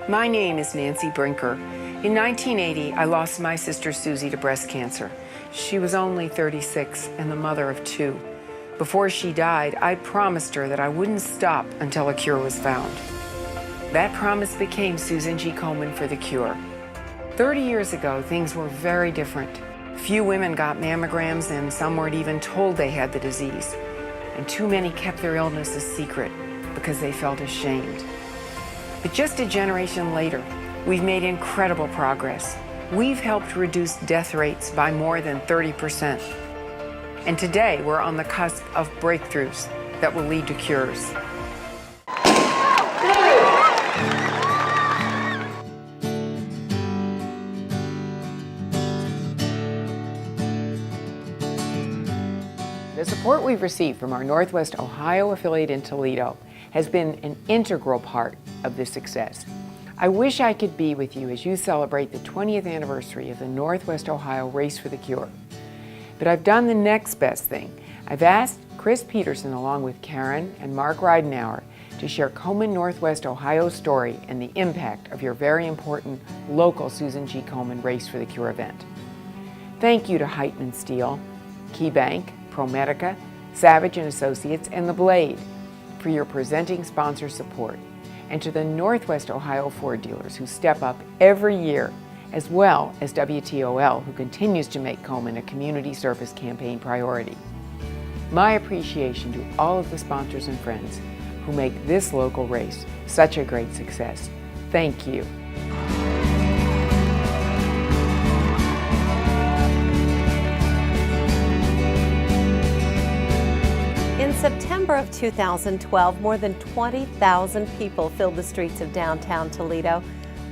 My name is Nancy Brinker. In 1980, I lost my sister Susie to breast cancer. She was only 36 and the mother of 2. Before she died, I promised her that I wouldn't stop until a cure was found. That promise became Susan G. Komen for the cure. 30 years ago, things were very different. Few women got mammograms and some weren't even told they had the disease. And too many kept their illness a secret because they felt ashamed. But just a generation later, we've made incredible progress. We've helped reduce death rates by more than 30%. And today, we're on the cusp of breakthroughs that will lead to cures. The support we've received from our Northwest Ohio affiliate in Toledo has been an integral part of this success. I wish I could be with you as you celebrate the 20th anniversary of the Northwest Ohio Race for the Cure. But I've done the next best thing. I've asked Chris Peterson, along with Karen and Mark Reidenauer, to share Komen Northwest Ohio's story and the impact of your very important local Susan G. Komen Race for the Cure event. Thank you to Heitman Steel, KeyBank, ProMedica, Savage & Associates, and The Blade for your presenting sponsor support, and to the Northwest Ohio Ford dealers who step up every year, as well as WTOL, who continues to make Komen a community service campaign priority. My appreciation to all of the sponsors and friends who make this local race such a great success. Thank you. In September of 2012, more than 20,000 people filled the streets of downtown Toledo.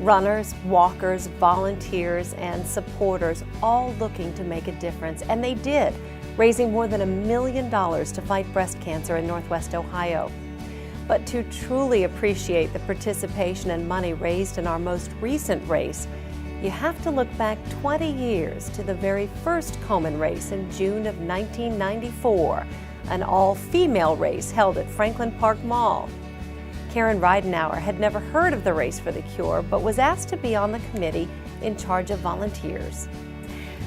Runners, walkers, volunteers, and supporters, all looking to make a difference. And they did, raising more than $1 million to fight breast cancer in Northwest Ohio. But to truly appreciate the participation and money raised in our most recent race, you have to look back 20 years to the very first Komen race in June of 1994. An all-female race held at Franklin Park Mall. Karen Reidenauer had never heard of the Race for the Cure, but was asked to be on the committee in charge of volunteers.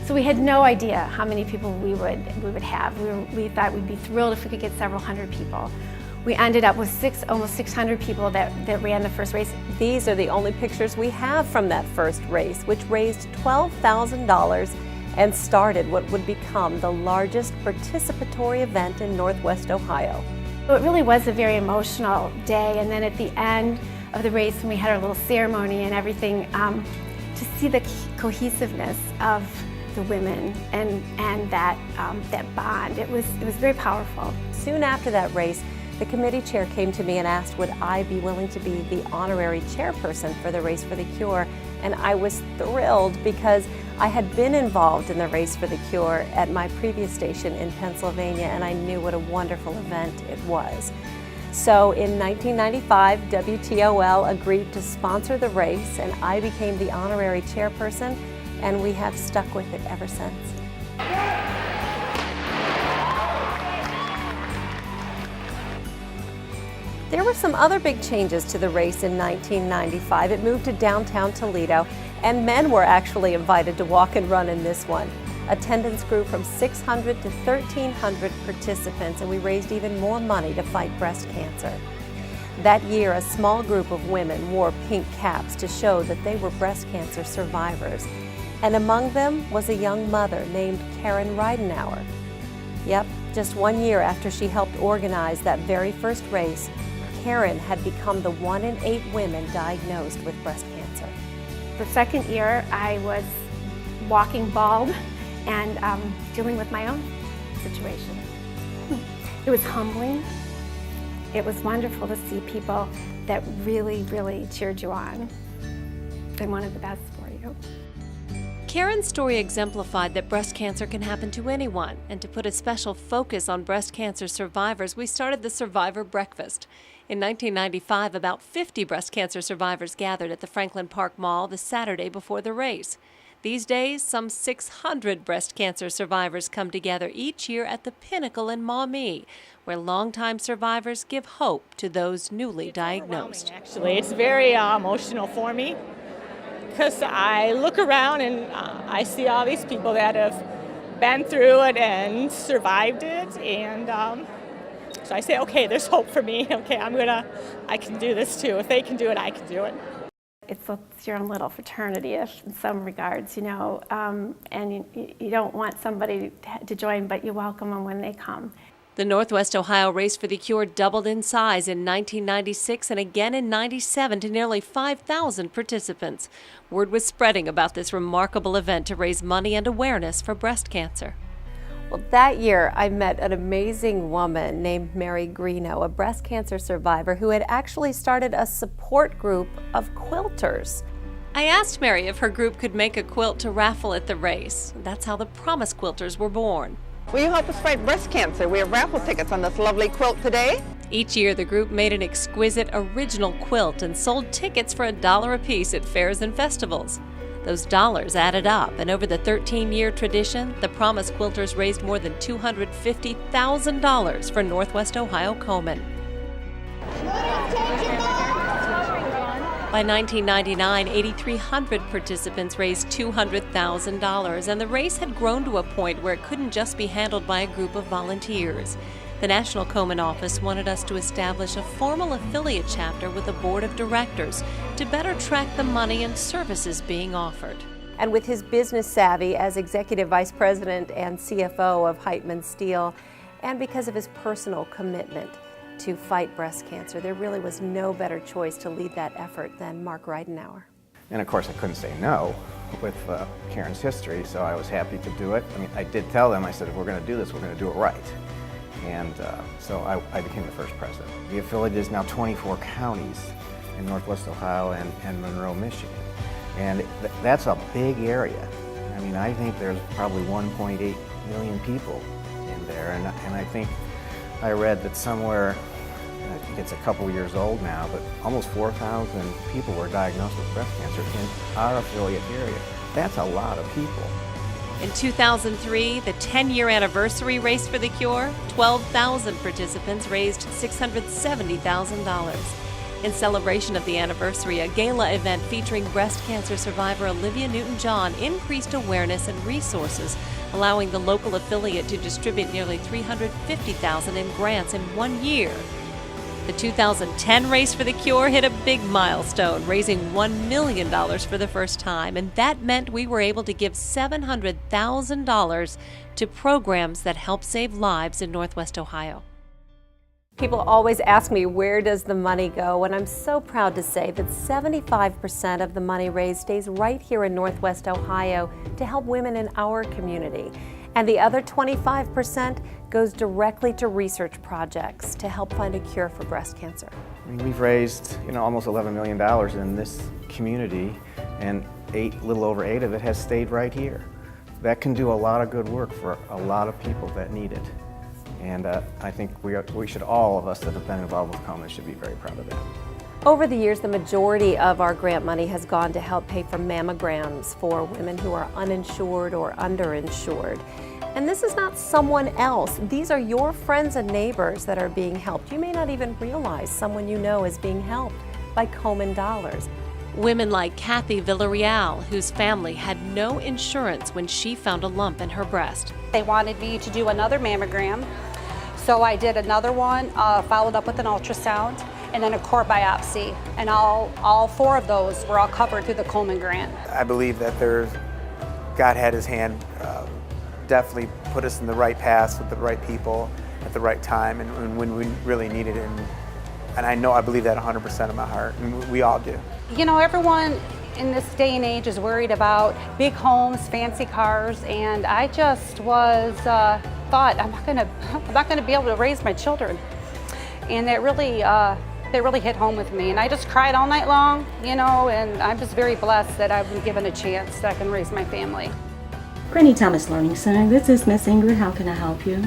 So we had no idea how many people we would have. We thought we'd be thrilled if we could get several hundred people. We ended up with almost 600 people that ran the first race. These are the only pictures we have from that first race, which raised $12,000 and started what would become the largest participatory event in Northwest Ohio. So it really was a very emotional day, and then at the end of the race, when we had our little ceremony and everything, to see the cohesiveness of the women and that bond, it was very powerful. Soon after that race, the committee chair came to me and asked would I be willing to be the honorary chairperson for the Race for the Cure, and I was thrilled because I had been involved in the Race for the Cure at my previous station in Pennsylvania, and I knew what a wonderful event it was. So in 1995, WTOL agreed to sponsor the race, and I became the honorary chairperson, and we have stuck with it ever since. There were some other big changes to the race in 1995. It moved to downtown Toledo, and men were actually invited to walk and run in this one. Attendance grew from 600 to 1,300 participants, and we raised even more money to fight breast cancer. That year, a small group of women wore pink caps to show that they were breast cancer survivors. And among them was a young mother named Karen Reidenauer. Yep, just 1 year after she helped organize that very first race, Karen had become the 1 in 8 women diagnosed with breast cancer. The second year, I was walking bald and dealing with my own situation. It was humbling. It was wonderful to see people that really, really cheered you on and wanted the best for you. Karen's story exemplified that breast cancer can happen to anyone, and to put a special focus on breast cancer survivors, we started the Survivor Breakfast. In 1995, about 50 breast cancer survivors gathered at the Franklin Park Mall the Saturday before the race. These days, some 600 breast cancer survivors come together each year at the Pinnacle in Maumee, where longtime survivors give hope to those newly diagnosed. Actually, it's very emotional for me because I look around and I see all these people that have been through it and survived it, and so I say, okay, there's hope for me. Okay, I can do this too. If they can do it, I can do it. It's your own little fraternity in some regards, and you don't want somebody to join, but you welcome them when they come. The Northwest Ohio Race for the Cure doubled in size in 1996 and again in '97 to nearly 5,000 participants. Word was spreading about this remarkable event to raise money and awareness for breast cancer. Well, that year I met an amazing woman named Mary Greeno, a breast cancer survivor who had actually started a support group of quilters. I asked Mary if her group could make a quilt to raffle at the race. That's how the Promise Quilters were born. Will you help us fight breast cancer? We have raffle tickets on this lovely quilt today. Each year, the group made an exquisite original quilt and sold tickets for $1 apiece at fairs and festivals. Those dollars added up, and over the 13-year tradition, the Promise Quilters raised more than $250,000 for Northwest Ohio Komen. By 1999, 8,300 participants raised $200,000, and the race had grown to a point where it couldn't just be handled by a group of volunteers. The National Komen office wanted us to establish a formal affiliate chapter with a board of directors to better track the money and services being offered. And with his business savvy as Executive Vice President and CFO of Heitman Steel, and because of his personal commitment to fight breast cancer, there really was no better choice to lead that effort than Mark Reidenauer. And of course I couldn't say no with Karen's history, so I was happy to do it. I mean, I did tell them, I said, if we're going to do this, we're going to do it right. And so I became the first president. The affiliate is now 24 counties in Northwest Ohio and Monroe, Michigan. And that's a big area. I mean, I think there's probably 1.8 million people in there. And I think I read that somewhere, I think it's a couple years old now, but almost 4,000 people were diagnosed with breast cancer in our affiliate area. That's a lot of people. In 2003, the 10-year anniversary Race for the Cure, 12,000 participants raised $670,000. In celebration of the anniversary, a gala event featuring breast cancer survivor Olivia Newton-John increased awareness and resources, allowing the local affiliate to distribute nearly $350,000 in grants in 1 year. The 2010 Race for the Cure hit a big milestone, raising $1 million for the first time, and that meant we were able to give $700,000 to programs that help save lives in Northwest Ohio. People always ask me, where does the money go? And I'm so proud to say that 75% of the money raised stays right here in Northwest Ohio to help women in our community. And the other 25% goes directly to research projects to help find a cure for breast cancer. I mean, we've raised, almost $11 million in this community, and little over 8 of it has stayed right here. That can do a lot of good work for a lot of people that need it. And I think we should, all of us that have been involved with Komen should be very proud of that. Over the years, the majority of our grant money has gone to help pay for mammograms for women who are uninsured or underinsured. And this is not someone else. These are your friends and neighbors that are being helped. You may not even realize someone you know is being helped by Komen dollars. Women like Kathy Villarreal, whose family had no insurance when she found a lump in her breast. They wanted me to do another mammogram, so I did another one, followed up with an ultrasound, and then a core biopsy. And all 4 of those were all covered through the Komen grant. I believe that God had his hand definitely put us in the right path with the right people at the right time and when we really needed it. And I believe that 100% of my heart, and we all do. Everyone in this day and age is worried about big homes, fancy cars, and I just thought I'm not gonna be able to raise my children, and that really hit home with me. And I just cried all night long, and I'm just very blessed that I've been given a chance that I can raise my family. Brittany Thomas Learning Center, this is Miss Ingrid. How can I help you?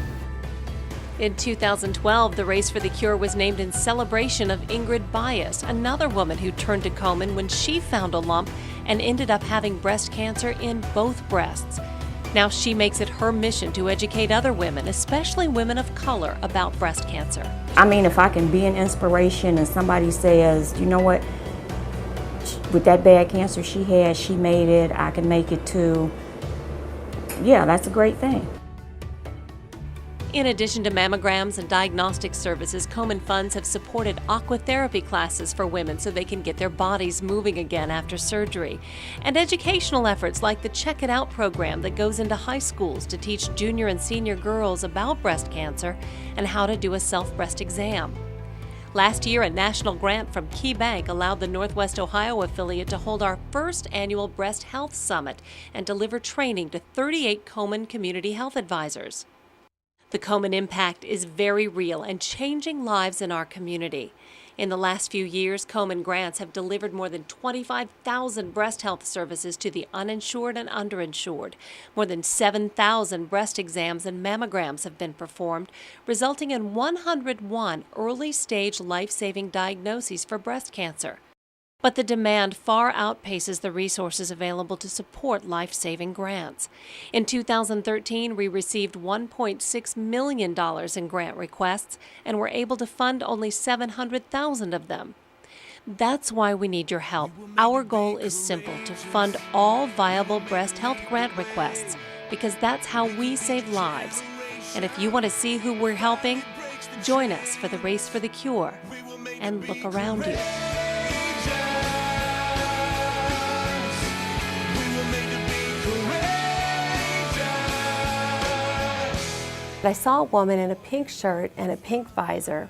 In 2012, the Race for the Cure was named in celebration of Ingrid Bias, another woman who turned to Komen when she found a lump and ended up having breast cancer in both breasts. Now she makes it her mission to educate other women, especially women of color, about breast cancer. I mean, if I can be an inspiration and somebody says, you know what, with that bad cancer she has, she made it, I can make it too. Yeah, that's a great thing. In addition to mammograms and diagnostic services, Komen funds have supported aquatherapy classes for women so they can get their bodies moving again after surgery, and educational efforts like the Check It Out program that goes into high schools to teach junior and senior girls about breast cancer and how to do a self-breast exam. Last year, a national grant from Key Bank allowed the Northwest Ohio affiliate to hold our first annual Breast Health Summit and deliver training to 38 Komen community health advisors. The Komen impact is very real and changing lives in our community. In the last few years, Komen grants have delivered more than 25,000 breast health services to the uninsured and underinsured. More than 7,000 breast exams and mammograms have been performed, resulting in 101 early-stage life-saving diagnoses for breast cancer. But the demand far outpaces the resources available to support life-saving grants. In 2013, we received $1.6 million in grant requests and were able to fund only 700,000 of them. That's why we need your help. Our goal is simple: to fund all viable breast health grant requests, because that's how we save lives. And if you want to see who we're helping, join us for the Race for the Cure and look around you. I saw a woman in a pink shirt and a pink visor.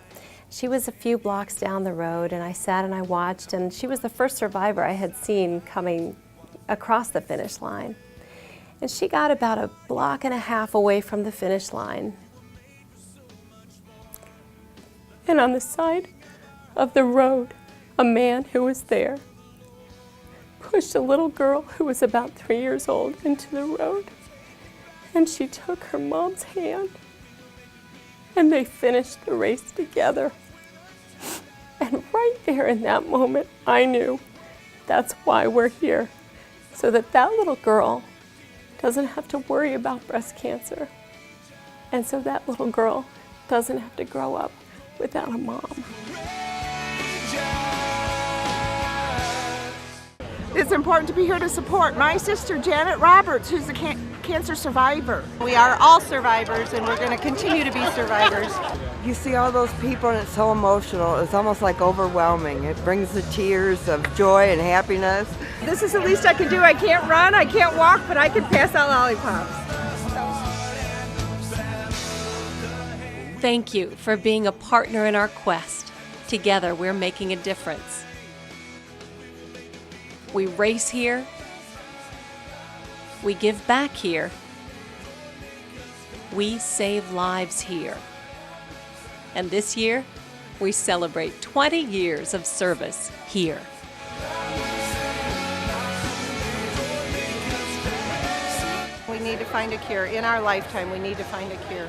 She was a few blocks down the road, and I sat and I watched, and she was the first survivor I had seen coming across the finish line. And she got about a block and a half away from the finish line. And on the side of the road, a man who was there pushed a little girl who was about 3 years old into the road. And she took her mom's hand, and they finished the race together. And right there in that moment, I knew that's why we're here, so that that little girl doesn't have to worry about breast cancer, and so that little girl doesn't have to grow up without a mom. It's important to be here to support my sister, Janet Roberts, who's a cancer survivor. We are all survivors, and we're going to continue to be survivors. You see all those people, and it's so emotional. It's almost like overwhelming. It brings the tears of joy and happiness. This is the least I can do. I can't run, I can't walk, but I can pass out lollipops. Thank you for being a partner in our quest. Together, we're making a difference. We race here, we give back here, we save lives here. And this year, we celebrate 20 years of service here. We need to find a cure. In our lifetime, we need to find a cure.